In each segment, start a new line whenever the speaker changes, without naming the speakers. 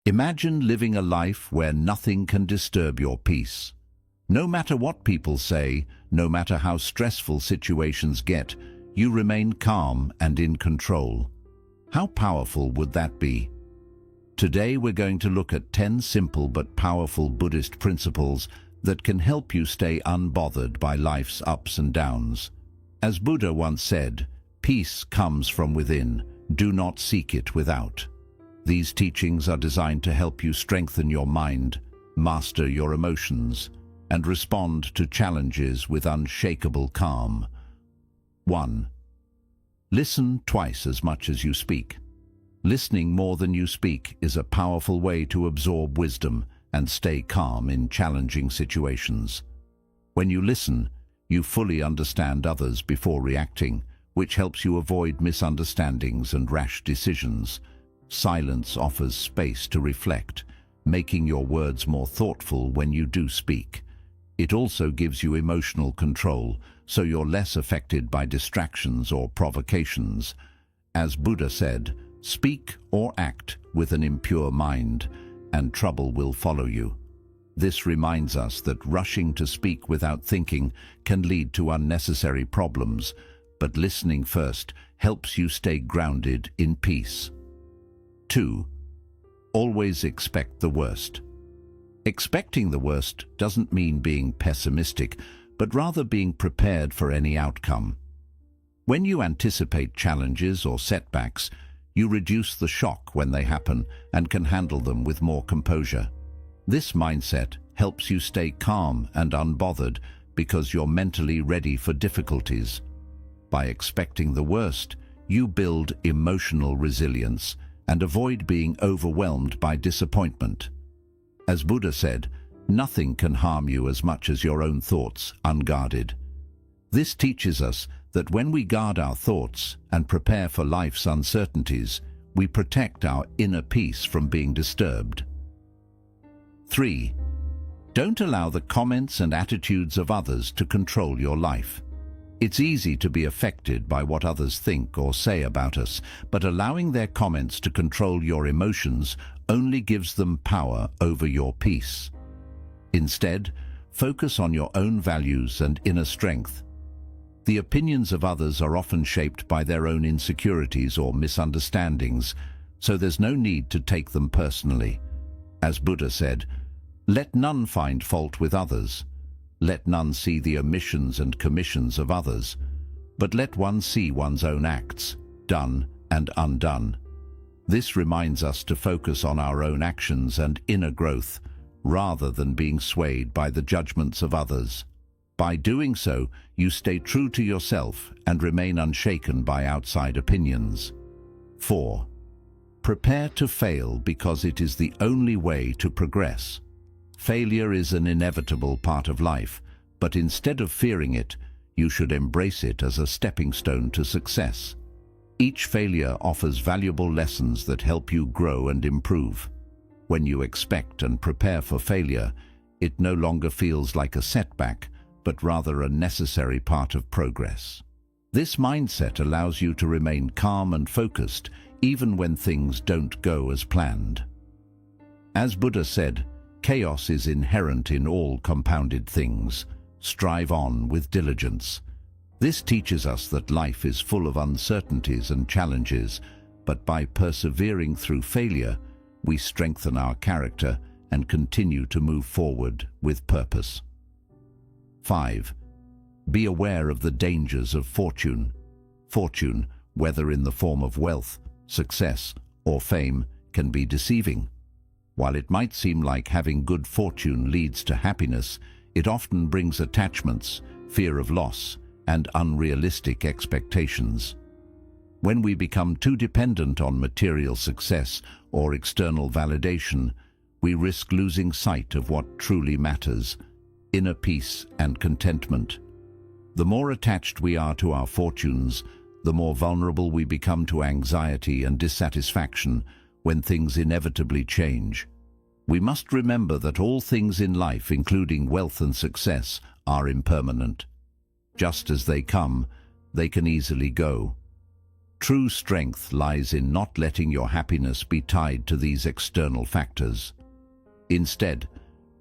Imagine living a life where nothing can disturb your peace. No matter what people say, no matter how stressful situations get, you remain calm and in control. How powerful would that be? Today we're going to look at 10 simple but powerful Buddhist principles that can help you stay unbothered by life's ups and downs. As Buddha once said, peace comes from within, do not seek it without. These teachings are designed to help you strengthen your mind, master your emotions, and respond to challenges with unshakable calm. 1. Listen twice as much as you speak. Listening more than you speak is a powerful way to absorb wisdom and stay calm in challenging situations. When you listen, you fully understand others before reacting, which helps you avoid misunderstandings and rash decisions. Silence offers space to reflect, making your words more thoughtful when you do speak. It also gives you emotional control, so you're less affected by distractions or provocations. As Buddha said, speak or act with an impure mind, and trouble will follow you. This reminds us that rushing to speak without thinking can lead to unnecessary problems, but listening first helps you stay grounded in peace. 2. Always expect the worst. Expecting the worst doesn't mean being pessimistic, but rather being prepared for any outcome. When you anticipate challenges or setbacks, you reduce the shock when they happen and can handle them with more composure. This mindset helps you stay calm and unbothered because you're mentally ready for difficulties. By expecting the worst, you build emotional resilience and avoid being overwhelmed by disappointment. As Buddha said, nothing can harm you as much as your own thoughts unguarded. This teaches us that when we guard our thoughts and prepare for life's uncertainties, we protect our inner peace from being disturbed. 3. Don't allow the comments and attitudes of others to control your life. It's easy to be affected by what others think or say about us, but allowing their comments to control your emotions only gives them power over your peace. Instead, focus on your own values and inner strength. The opinions of others are often shaped by their own insecurities or misunderstandings, so there's no need to take them personally. As Buddha said, let none find fault with others. Let none see the omissions and commissions of others, but let one see one's own acts, done and undone. This reminds us to focus on our own actions and inner growth, rather than being swayed by the judgments of others. By doing so, you stay true to yourself and remain unshaken by outside opinions. 4. Prepare to fail because it is the only way to progress. Failure is an inevitable part of life, but instead of fearing it, you should embrace it as a stepping stone to success. Each failure offers valuable lessons that help you grow and improve. When you expect and prepare for failure, it no longer feels like a setback, but rather a necessary part of progress. This mindset allows you to remain calm and focused, even when things don't go as planned. As Buddha said, chaos is inherent in all compounded things. Strive on with diligence. This teaches us that life is full of uncertainties and challenges, but by persevering through failure, we strengthen our character and continue to move forward with purpose. 5. Be aware of the dangers of fortune. Fortune, whether in the form of wealth, success, or fame, can be deceiving. While it might seem like having good fortune leads to happiness, it often brings attachments, fear of loss, and unrealistic expectations. When we become too dependent on material success or external validation, we risk losing sight of what truly matters: inner peace and contentment. The more attached we are to our fortunes, the more vulnerable we become to anxiety and dissatisfaction when things inevitably change. We must remember that all things in life, including wealth and success, are impermanent. Just as they come, they can easily go. True strength lies in not letting your happiness be tied to these external factors. Instead,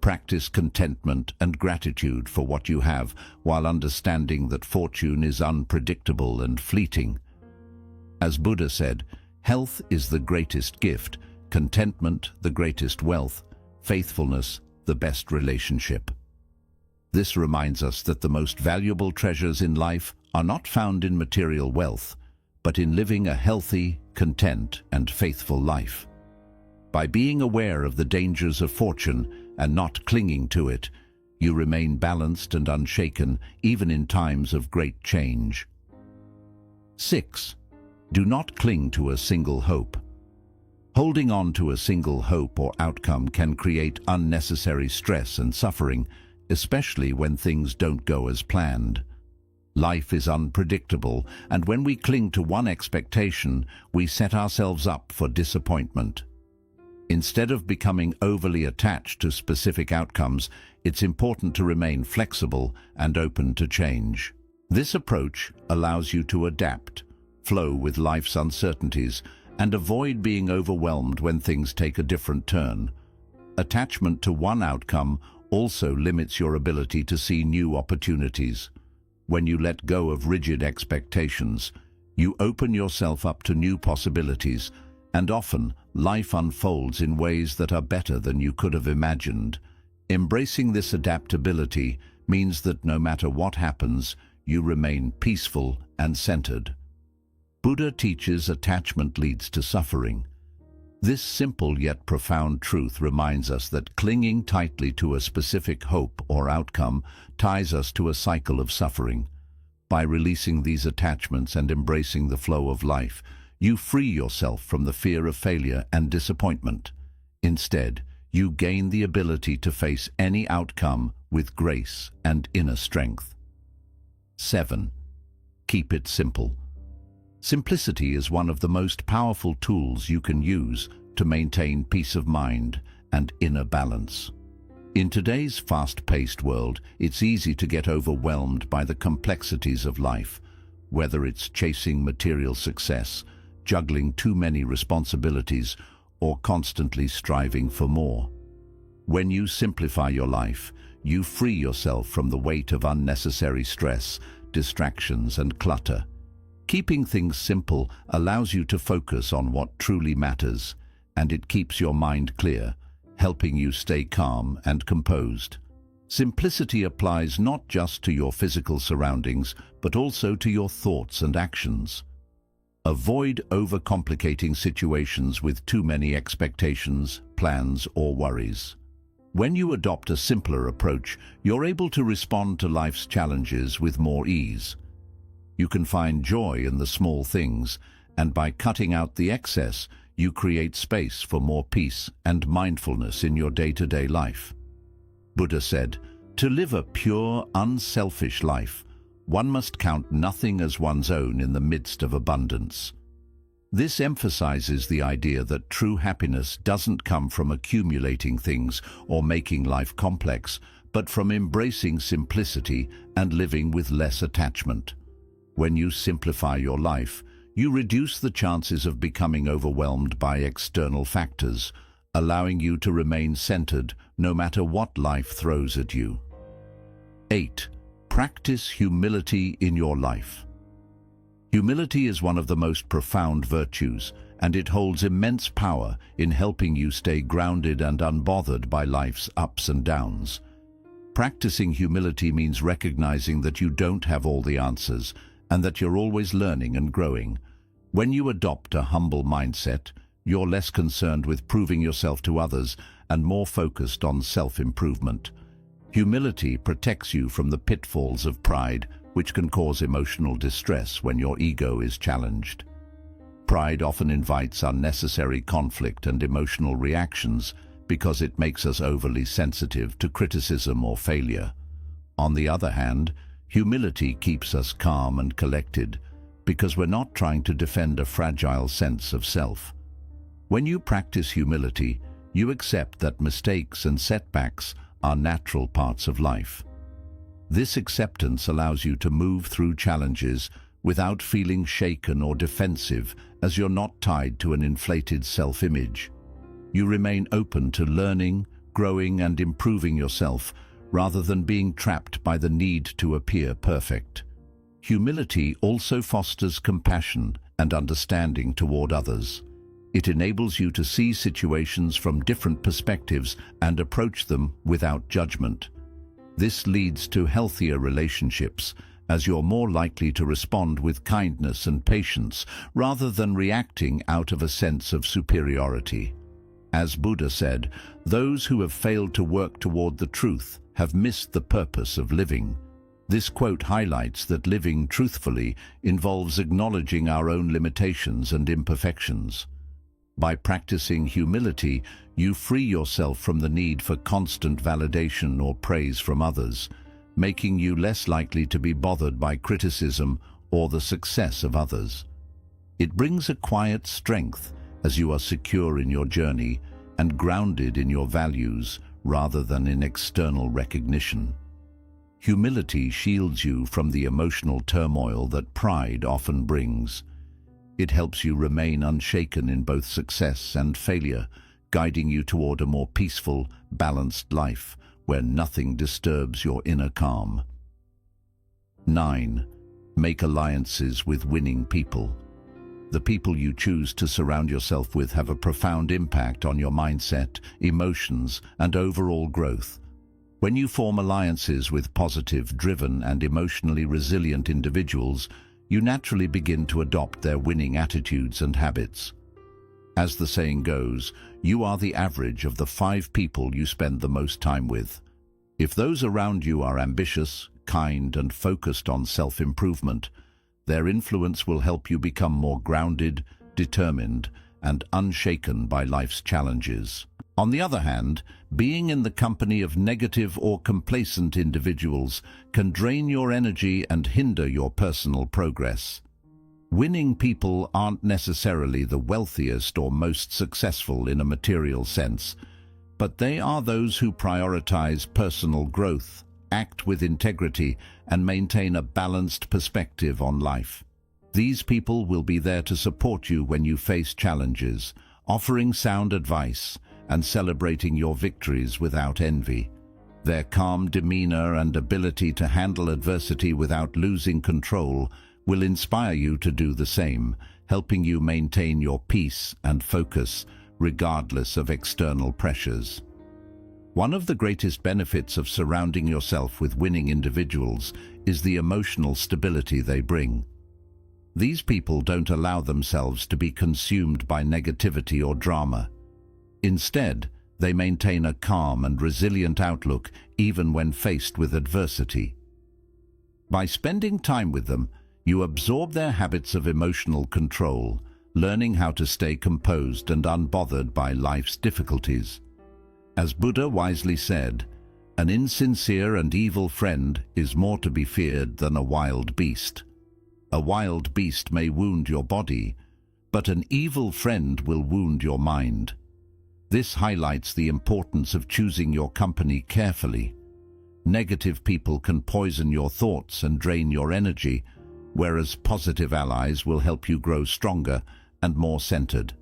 practice contentment and gratitude for what you have, while understanding that fortune is unpredictable and fleeting. As Buddha said, health is the greatest gift, contentment the greatest wealth, faithfulness the best relationship. This reminds us that the most valuable treasures in life are not found in material wealth, but in living a healthy, content, and faithful life. By being aware of the dangers of fortune and not clinging to it, you remain balanced and unshaken even in times of great change. 6. Do not cling to a single hope. Holding on to a single hope or outcome can create unnecessary stress and suffering, especially when things don't go as planned. Life is unpredictable, and when we cling to one expectation, we set ourselves up for disappointment. Instead of becoming overly attached to specific outcomes, it's important to remain flexible and open to change. This approach allows you to adapt, flow with life's uncertainties, and avoid being overwhelmed when things take a different turn. Attachment to one outcome also limits your ability to see new opportunities. When you let go of rigid expectations, you open yourself up to new possibilities, and often life unfolds in ways that are better than you could have imagined. Embracing this adaptability means that no matter what happens, you remain peaceful and centered. Buddha teaches attachment leads to suffering. This simple yet profound truth reminds us that clinging tightly to a specific hope or outcome ties us to a cycle of suffering. By releasing these attachments and embracing the flow of life, you free yourself from the fear of failure and disappointment. Instead, you gain the ability to face any outcome with grace and inner strength. 7. Keep it simple. Simplicity is one of the most powerful tools you can use to maintain peace of mind and inner balance. In today's fast-paced world, it's easy to get overwhelmed by the complexities of life, whether it's chasing material success, juggling too many responsibilities, or constantly striving for more. When you simplify your life, you free yourself from the weight of unnecessary stress, distractions, and clutter. Keeping things simple allows you to focus on what truly matters, and it keeps your mind clear, helping you stay calm and composed. Simplicity applies not just to your physical surroundings, but also to your thoughts and actions. Avoid overcomplicating situations with too many expectations, plans, or worries. When you adopt a simpler approach, you're able to respond to life's challenges with more ease. You can find joy in the small things, and by cutting out the excess, you create space for more peace and mindfulness in your day-to-day life. Buddha said, "To live a pure, unselfish life, one must count nothing as one's own in the midst of abundance." This emphasizes the idea that true happiness doesn't come from accumulating things or making life complex, but from embracing simplicity and living with less attachment. When you simplify your life, you reduce the chances of becoming overwhelmed by external factors, allowing you to remain centered no matter what life throws at you. 8. Practice humility in your life. Humility is one of the most profound virtues, and it holds immense power in helping you stay grounded and unbothered by life's ups and downs. Practicing humility means recognizing that you don't have all the answers, and that you're always learning and growing. When you adopt a humble mindset, you're less concerned with proving yourself to others and more focused on self-improvement. Humility protects you from the pitfalls of pride, which can cause emotional distress when your ego is challenged. Pride often invites unnecessary conflict and emotional reactions because it makes us overly sensitive to criticism or failure. On the other hand, humility keeps us calm and collected because we're not trying to defend a fragile sense of self. When you practice humility, you accept that mistakes and setbacks are natural parts of life. This acceptance allows you to move through challenges without feeling shaken or defensive, as you're not tied to an inflated self-image. You remain open to learning, growing and improving yourself, rather than being trapped by the need to appear perfect. Humility also fosters compassion and understanding toward others. It enables you to see situations from different perspectives and approach them without judgment. This leads to healthier relationships, as you're more likely to respond with kindness and patience rather than reacting out of a sense of superiority. As Buddha said, those who have failed to work toward the truth have missed the purpose of living. This quote highlights that living truthfully involves acknowledging our own limitations and imperfections. By practicing humility, you free yourself from the need for constant validation or praise from others, making you less likely to be bothered by criticism or the success of others. It brings a quiet strength as you are secure in your journey and grounded in your values rather than in external recognition. Humility shields you from the emotional turmoil that pride often brings. It helps you remain unshaken in both success and failure, guiding you toward a more peaceful, balanced life where nothing disturbs your inner calm. 9. Make alliances with winning people. The people you choose to surround yourself with have a profound impact on your mindset, emotions, and overall growth. When you form alliances with positive, driven, and emotionally resilient individuals, you naturally begin to adopt their winning attitudes and habits. As the saying goes, you are the average of the 5 people you spend the most time with. If those around you are ambitious, kind, and focused on self-improvement, their influence will help you become more grounded, determined, and unshaken by life's challenges. On the other hand, being in the company of negative or complacent individuals can drain your energy and hinder your personal progress. Winning people aren't necessarily the wealthiest or most successful in a material sense, but they are those who prioritize personal growth, act with integrity, and maintain a balanced perspective on life. These people will be there to support you when you face challenges, offering sound advice and celebrating your victories without envy. Their calm demeanor and ability to handle adversity without losing control will inspire you to do the same, helping you maintain your peace and focus regardless of external pressures. One of the greatest benefits of surrounding yourself with winning individuals is the emotional stability they bring. These people don't allow themselves to be consumed by negativity or drama. Instead, they maintain a calm and resilient outlook even when faced with adversity. By spending time with them, you absorb their habits of emotional control, learning how to stay composed and unbothered by life's difficulties. As Buddha wisely said, an insincere and evil friend is more to be feared than a wild beast. A wild beast may wound your body, but an evil friend will wound your mind. This highlights the importance of choosing your company carefully. Negative people can poison your thoughts and drain your energy, whereas positive allies will help you grow stronger and more centered.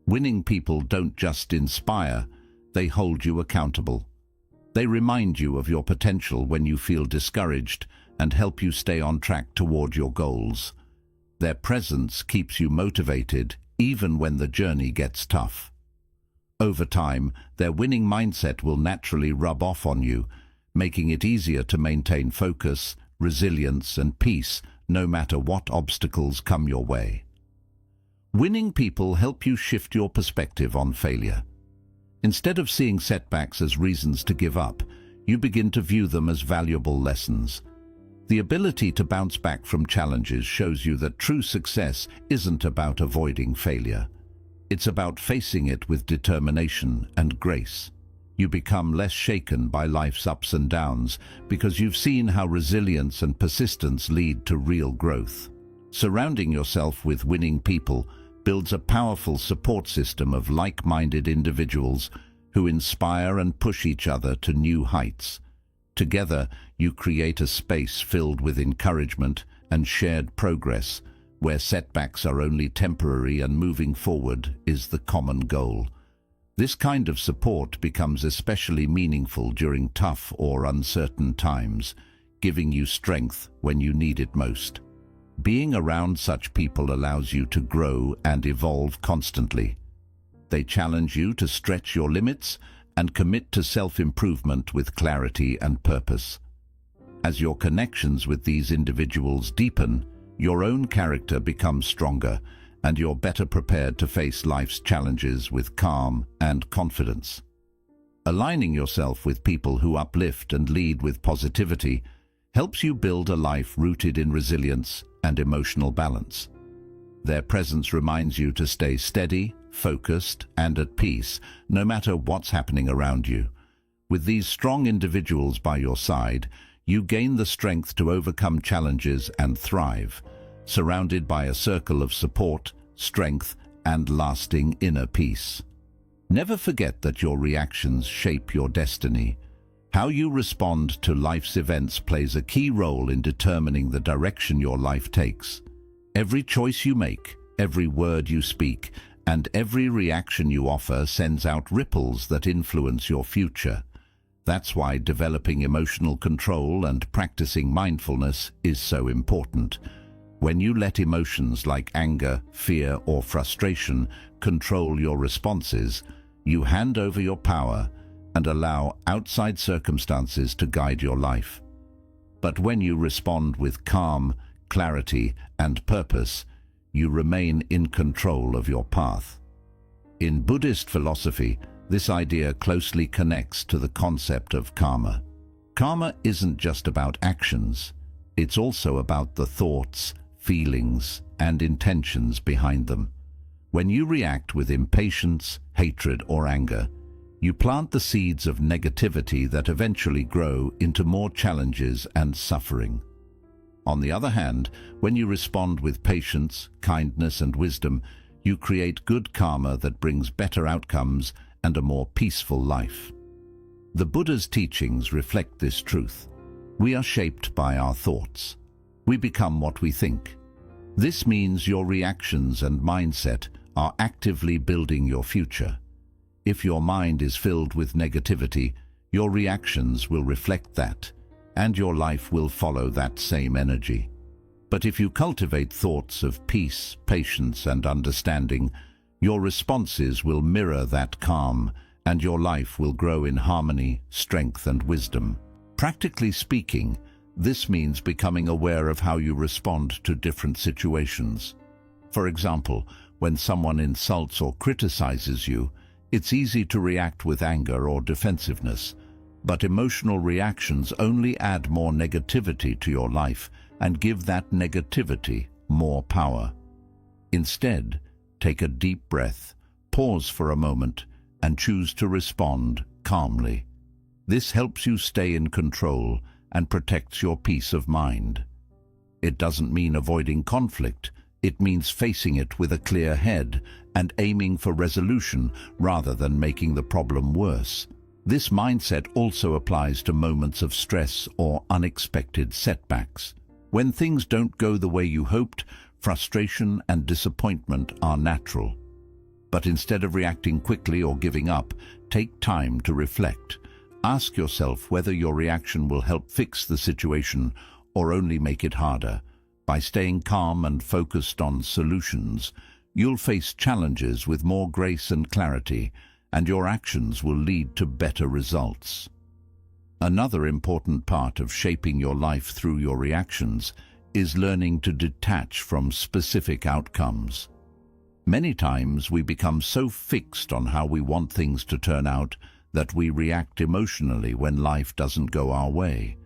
Winning people don't just inspire, they hold you accountable. They remind you of your potential when you feel discouraged and help you stay on track toward your goals. Their presence keeps you motivated even when the journey gets tough. Over time, their winning mindset will naturally rub off on you, making it easier to maintain focus, resilience, and peace no matter what obstacles come your way. Winning people help you shift your perspective on failure. Instead of seeing setbacks as reasons to give up, you begin to view them as valuable lessons. The ability to bounce back from challenges shows you that true success isn't about avoiding failure. It's about facing it with determination and grace. You become less shaken by life's ups and downs because you've seen how resilience and persistence lead to real growth. Surrounding yourself with winning people builds a powerful support system of like-minded individuals who inspire and push each other to new heights. Together, you create a space filled with encouragement and shared progress, where setbacks are only temporary and moving forward is the common goal. This kind of support becomes especially meaningful during tough or uncertain times, giving you strength when you need it most. Being around such people allows you to grow and evolve constantly. They challenge you to stretch your limits and commit to self-improvement with clarity and purpose. As your connections with these individuals deepen, your own character becomes stronger, and you're better prepared to face life's challenges with calm and confidence. Aligning yourself with people who uplift and lead with positivity helps you build a life rooted in resilience and emotional balance. Their presence reminds you to stay steady, focused, and at peace, no matter what's happening around you. With these strong individuals by your side, you gain the strength to overcome challenges and thrive, surrounded by a circle of support, strength, and lasting inner peace. Never forget that your reactions shape your destiny. How you respond to life's events plays a key role in determining the direction your life takes. Every choice you make, every word you speak, and every reaction you offer sends out ripples that influence your future. That's why developing emotional control and practicing mindfulness is so important. When you let emotions like anger, fear, or frustration control your responses, you hand over your power and allow outside circumstances to guide your life. But when you respond with calm, clarity, and purpose, you remain in control of your path. In Buddhist philosophy, this idea closely connects to the concept of karma. Karma isn't just about actions, it's also about the thoughts, feelings, and intentions behind them. When you react with impatience, hatred, or anger, you plant the seeds of negativity that eventually grow into more challenges and suffering. On the other hand, when you respond with patience, kindness, and wisdom, you create good karma that brings better outcomes and a more peaceful life. The Buddha's teachings reflect this truth. We are shaped by our thoughts. We become what we think. This means your reactions and mindset are actively building your future. If your mind is filled with negativity, your reactions will reflect that, and your life will follow that same energy. But if you cultivate thoughts of peace, patience, and understanding, your responses will mirror that calm, and your life will grow in harmony, strength, and wisdom. Practically speaking, this means becoming aware of how you respond to different situations. For example, when someone insults or criticizes you, it's easy to react with anger or defensiveness. But emotional reactions only add more negativity to your life and give that negativity more power. Instead, take a deep breath, pause for a moment, and choose to respond calmly. This helps you stay in control and protects your peace of mind. It doesn't mean avoiding conflict. It means facing it with a clear head and aiming for resolution rather than making the problem worse. This mindset also applies to moments of stress or unexpected setbacks. When things don't go the way you hoped, frustration and disappointment are natural. But instead of reacting quickly or giving up, take time to reflect. Ask yourself whether your reaction will help fix the situation or only make it harder. By staying calm and focused on solutions, you'll face challenges with more grace and clarity, and your actions will lead to better results. Another important part of shaping your life through your reactions is learning to detach from specific outcomes. Many times we become so fixed on how we want things to turn out that we react emotionally when life doesn't go our way.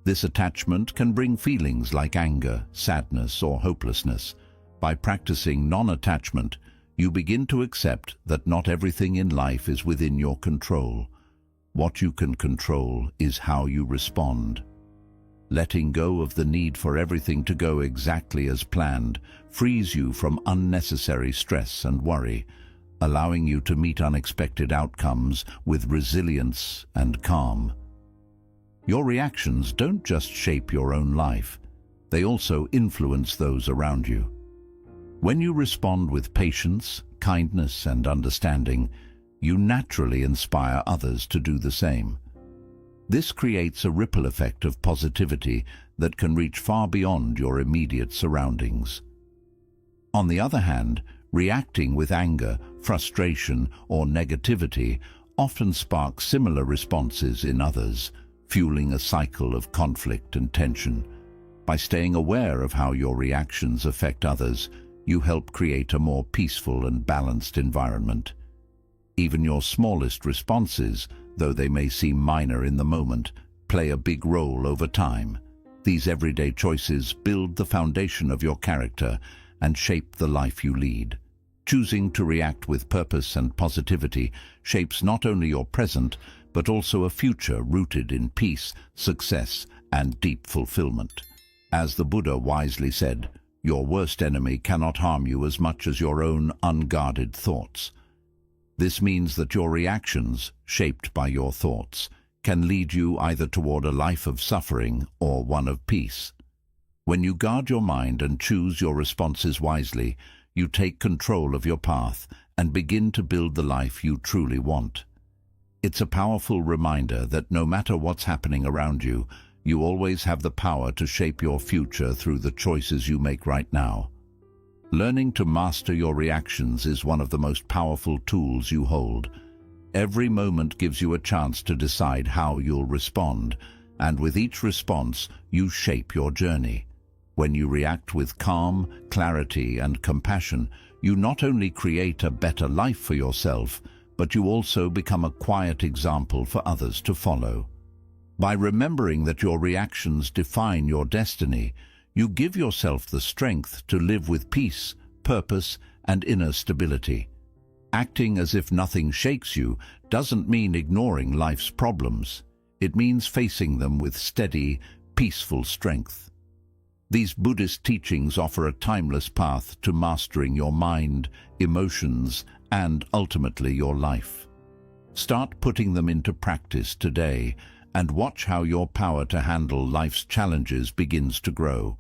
This attachment can bring feelings like anger, sadness, or hopelessness. By practicing non-attachment, you begin to accept that not everything in life is within your control. What you can control is how you respond. Letting go of the need for everything to go exactly as planned frees you from unnecessary stress and worry, allowing you to meet unexpected outcomes with resilience and calm. Your reactions don't just shape your own life, they also influence those around you. When you respond with patience, kindness, and understanding, you naturally inspire others to do the same. This creates a ripple effect of positivity that can reach far beyond your immediate surroundings. On the other hand, reacting with anger, frustration, or negativity often sparks similar responses in others, fueling a cycle of conflict and tension. By staying aware of how your reactions affect others, you help create a more peaceful and balanced environment. Even your smallest responses, though they may seem minor in the moment, play a big role over time. These everyday choices build the foundation of your character and shape the life you lead. Choosing to react with purpose and positivity shapes not only your present, but also a future rooted in peace, success, and deep fulfillment. As the Buddha wisely said, your worst enemy cannot harm you as much as your own unguarded thoughts. This means that your reactions, shaped by your thoughts, can lead you either toward a life of suffering or one of peace. When you guard your mind and choose your responses wisely, you take control of your path and begin to build the life you truly want. It's a powerful reminder that no matter what's happening around you, you always have the power to shape your future through the choices you make right now. Learning to master your reactions is one of the most powerful tools you hold. Every moment gives you a chance to decide how you'll respond, and with each response, you shape your journey. When you react with calm, clarity, and compassion, you not only create a better life for yourself, but you also become a quiet example for others to follow. By remembering that your reactions define your destiny, you give yourself the strength to live with peace, purpose, and inner stability. Acting as if nothing shakes you doesn't mean ignoring life's problems. It means facing them with steady, peaceful strength. These Buddhist teachings offer a timeless path to mastering your mind, emotions, and ultimately your life. Start putting them into practice today and watch how your power to handle life's challenges begins to grow.